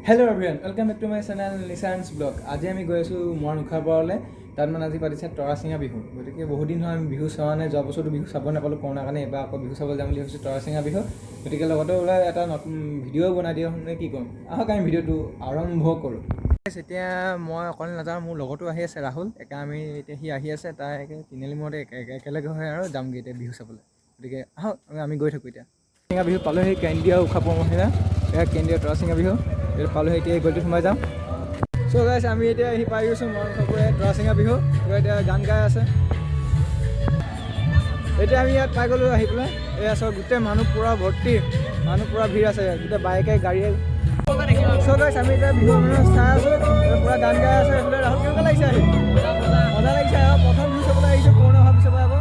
Hello everyone, welcome back to my channel Nissan's Blog. আজি আমি গৈ আছো মোৰ মুখাৰপৰালে তাত মানে আজি পাতিছে তৰাচিঙা বিহু গতিকে বহুত দিন হয় আমি বিহু চোৱা নাই যোৱা বছৰটো বিহু চাব নাপালোঁ কৰোণাৰ কাৰণে এবাৰ আকৌ বিহু চাবলৈ যাম বুলি ভাবিছোঁ তৰাচিঙা বিহু গতিকে লগতে ওলাই এটা নতুন ভিডিঅ' বনাই দিওঁ নে কি ক'ম আহক আমি ভিডিঅ'টো আৰম্ভ কৰোঁ এতিয়া মই অকলে নাযাওঁ মোৰ লগতো আহি আছে ৰাহুল একে আমি এতিয়া সি আহি আছে তাৰ তিনিআলি মূৰতে একেলগে হয় আৰু যামগৈ এতিয়া বিহু চাবলৈ গতিকে আহক আমি গৈ থাকোঁ এতিয়া তৰাচিঙা বিহু পালোঁ সেই কেন্দ্ৰীয় উৎসৱ মহিলা এয়া কেন্দ্ৰীয় তৰাচিঙা বিহু পালোঁ এতিয়া গলিটোত সোমাই যাম চ' গাইছ আমি এতিয়া আহি পাই গৈছোঁ মৰাণপুৰে তৰাচিঙা বিহু এতিয়া গান গাই আছে এতিয়া আমি ইয়াত পাই গ'লোঁ আহি পেলাই এয়া চব গোটেই মানুহ পূৰা ভৰ্তি মানুহ পূৰা ভিৰ আছে গোটেই বাইকে গাড়ীয়ে চ' গাইছ আমি এতিয়া বিহু চাই আছোঁ পূৰা গান গাই আছে এইফালে ৰাহুল কেনেকুৱা লাগিছে আহি মজা লাগিছে আৰু প্ৰথম বিহু চাবলৈ আহিছোঁ কৰোণা হোৱাৰ পিছৰ পৰা আকৌ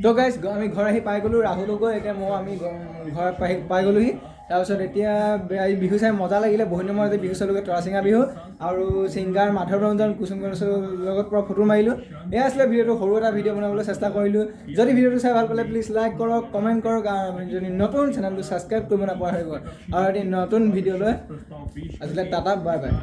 তো গাইজ আমি ঘৰ আহি পাই গ'লোঁ, ৰাহুলো গৈ এতিয়া আমি ঘৰ পাই গ'লোহি। তাৰপিছত এতিয়া বিহু চাই মজা লাগিলে, বহুত দিনৰ মূৰত বিহু চালোগৈ, তৰাচিঙা বিহু। আৰু ছিংগাৰ মাধৱ ৰঞ্জন কুসুম কৈলাশৰ লগত পৰা ফটো মাৰিলোঁ। এয়া আছিলে ভিডিঅ'টো, সৰু এটা ভিডিঅ' বনাবলৈ চেষ্টা কৰিলোঁ। যদি ভিডিঅ'টো চাই ভাল পালে প্লিজ লাইক কৰক, কমেণ্ট কৰক, আৰু যদি নতুন চেনেলটো ছাবস্ক্ৰাইব কৰিব নাপাহৰিব। আৰু এটি নতুন ভিডিঅ'লৈ আজিলৈ টাটা, বাই বাই।